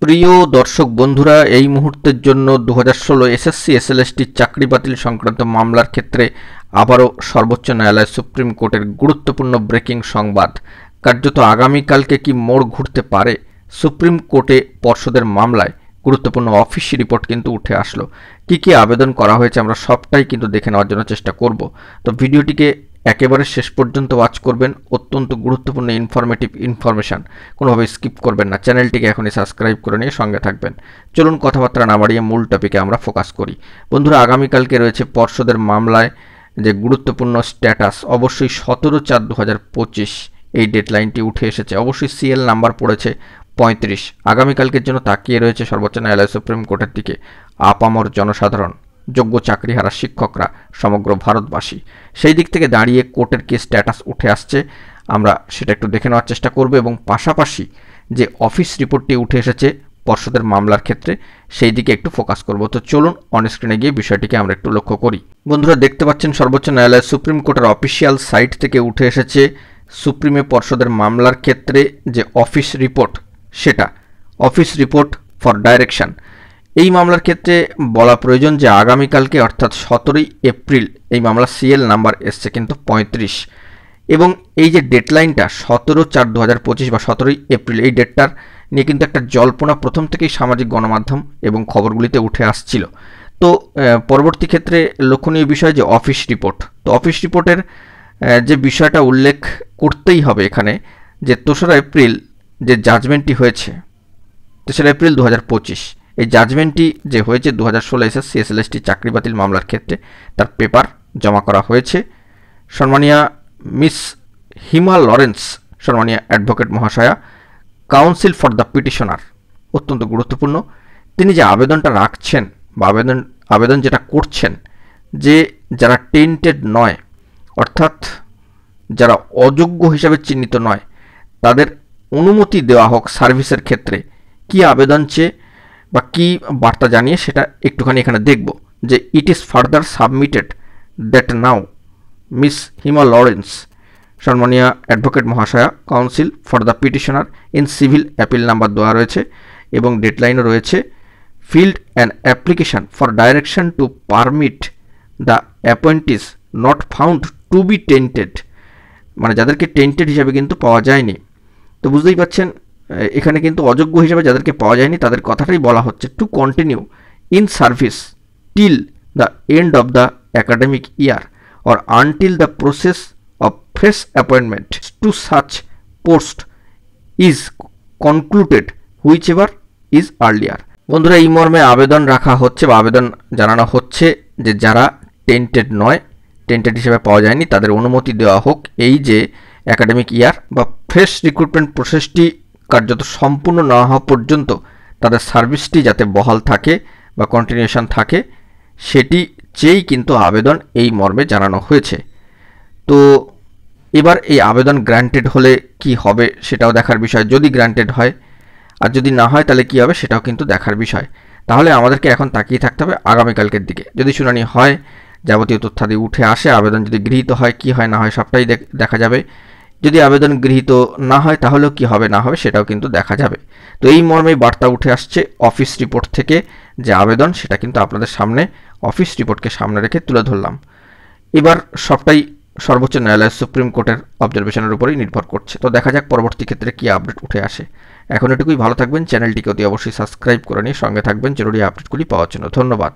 প্রিয় দর্শক বন্ধুরা, এই মুহূর্তের জন্য 2016 এসএসসি এসএলএসটি চাকরি বাতিল সংক্রান্ত মামলার ক্ষেত্রে আবারও সর্বোচ্চ ন্যায়ালয় সুপ্রিম কোর্টের গুরুত্বপূর্ণ ব্রেকিং সংবাদ। কার্যত আগামীকালকে কি মোড় ঘুরতে পারে? সুপ্রিম কোর্টে পর্ষদের মামলায় গুরুত্বপূর্ণ অফিস রিপোর্ট কিন্তু উঠে আসলো। কি আবেদন করা হয়েছে আমরা সবটাই কিন্তু দেখে নেওয়ার জন্য চেষ্টা করব। তো ভিডিওটিকে একেবারে শেষ পর্যন্ত ওয়াচ করবেন। অত্যন্ত গুরুত্বপূর্ণ ইনফরমেশান, কোনোভাবে স্কিপ করবেন না। চ্যানেলটিকে এখনই সাবস্ক্রাইব করে নিয়ে সঙ্গে থাকবেন। চলুন কথাবার্তা না বাড়িয়ে মূল টপিকে আমরা ফোকাস করি। বন্ধুরা, আগামীকালকে রয়েছে পর্ষদের মামলায় যে গুরুত্বপূর্ণ স্ট্যাটাস, অবশ্যই 17/4/2025 এই ডেডলাইনটি উঠে এসেছে। অবশ্যই সিএল নাম্বার পড়েছে 35। আগামীকালকের জন্য তাকিয়ে রয়েছে সর্বোচ্চ ন্যায়ালয় সুপ্রিম কোর্টের দিকে আপামর জনসাধারণ, যোগ্য চাকরিহারা শিক্ষকরা, সমগ্র ভারতবাসী। সেই দিক থেকে দাঁড়িয়ে কোর্টের কি স্ট্যাটাস উঠে আসছে আমরা সেটা একটু দেখে নেওয়ার চেষ্টা করব, এবং পাশাপাশি যে অফিস রিপোর্টটি উঠে এসেছে পর্ষদের মামলার ক্ষেত্রে সেই দিকে একটু ফোকাস করব। তো চলুন অনস্ক্রিনে গিয়ে বিষয়টিকে আমরা একটু লক্ষ্য করি। বন্ধুরা, দেখতে পাচ্ছেন সর্বোচ্চ ন্যায়ালয় সুপ্রিম কোর্টের অফিসিয়াল সাইট থেকে উঠে এসেছে সুপ্রিমে পর্ষদের মামলার ক্ষেত্রে যে অফিস রিপোর্ট, সেটা অফিস রিপোর্ট ফর ডাইরেকশন। এই মামলার ক্ষেত্রে বলা প্রয়োজন যে আগামীকালকে অর্থাৎ 17 এপ্রিল এই মামলার সিএল নাম্বার এসছে কিন্তু 35, এবং এই যে ডেডলাইনটা 17/4/2025 বা 17 এপ্রিল, এই ডেটটার নিয়ে কিন্তু একটা জল্পনা প্রথম থেকেই সামাজিক গণমাধ্যম এবং খবরগুলিতে উঠে আসছিল। তো পরবর্তী ক্ষেত্রে লক্ষণীয় বিষয় যে অফিস রিপোর্ট। তো অফিস রিপোর্টের যে বিষয়টা উল্লেখ করতেই হবে এখানে, যে 3রা এপ্রিল যে জাজমেন্টটি হয়েছে, 3রা এপ্রিল 2025, এই জাজমেন্টটি যে হয়েছে 2016 এসএসসি এসএলএসটি চাকরি বাতিল মামলার ক্ষেত্রে, তার পেপার জমা করা হয়েছে সম্মানীয়া মিস হিমা লরেন্স, সম্মানীয়া অ্যাডভোকেট মহাশয়া, কাউন্সিল ফর দ্য পিটিশনার। অত্যন্ত গুরুত্বপূর্ণ, তিনি যে আবেদনটা রাখছেন বা আবেদন যেটা করছেন, যে যারা টেন্টেড নয়, অর্থাৎ যারা অযোগ্য হিসাবে চিহ্নিত নয়, তাদের অনুমতি দেওয়া হোক সার্ভিসের ক্ষেত্রে। কি আবেদন চেয়ে বা কি বার্তা জানিয়ে সেটা একটুখানি এখানে দেখব। যে it is further submitted that now miss Hima Lawrence, সম্মানীয় অ্যাডভোকেট মহাশয়া, counsel for the petitioner in civil appeal number দেওয়া রয়েছে এবং ডেডলাইনও রয়েছে। Filed an application for direction to permit the appointees not found to be tainted, মানে যাদেরকে tainted হিসাবে কিন্তু পাওয়া যায়নি। তো বুঝতেই পাচ্ছেন এখানে কিন্তু অযোগ্য হিসেবে যাদেরকে পাওয়া যায়নি তাদের কথাটাই বলা হচ্ছে, to continue in service till the end of the academic year or until the process of fresh appointment to such post is concluded whichever is earlier। বন্ধুরা, এই মর্মে আবেদন রাখা হচ্ছে বা আবেদন জানানো হচ্ছে যে যারা টেন্টেড নয়, টেন্টেড হিসেবে পাওয়া যায়নি, তাদের অনুমতি দেওয়া হোক এই যে অ্যাকাডেমিক ইয়ার বা ফ্রেশ রিক্রুটমেন্ট প্রসেসটি কার্যত সম্পূর্ণ না হওয়া পর্যন্ত তাদের সার্ভিসটি যাতে বহাল থাকে বা কন্টিনিউশন থাকে, সেটি চেয়েই কিন্তু আবেদন এই মর্মে জানানো হয়েছে। তো এবার এই আবেদন গ্র্যান্টেড হলে কি হবে সেটাও দেখার বিষয়। যদি গ্র্যান্টেড হয় আর যদি না হয় তাহলে কি হবে সেটাও কিন্তু দেখার বিষয়। তাহলে আমাদেরকে এখন তাকিয়ে থাকতে হবে আগামীকালকের দিকে। যদি শুনানি হয়, যাবতীয় তথ্যাদি উঠে আসে, আবেদন যদি গৃহীত হয়, কি হয় না হয় সবটাই দেখা যাবে। যদি আবেদন গৃহীত না হয় তাহলেও কি হবে না হবে সেটাও কিন্তু দেখা যাবে। তো এই মর্মেই বার্তা উঠে আসছে অফিস রিপোর্ট থেকে, যে আবেদন সেটা কিন্তু আপনাদের সামনে অফিস রিপোর্টকে সামনে রেখে তুলে ধরলাম। এবার সবটাই সর্বোচ্চ ন্যায়ালয় সুপ্রিম কোর্টের অবজারভেশনের উপরেই নির্ভর করছে। তো দেখা যাক পরবর্তী ক্ষেত্রে কি আপডেট উঠে আসে। এখন এটুকুই, ভালো থাকবেন, চ্যানেলটিকে অতি অবশ্যই সাবস্ক্রাইব করে নিয়ে সঙ্গে থাকবেন জরুরি আপডেটগুলি পাওয়ার জন্য। ধন্যবাদ।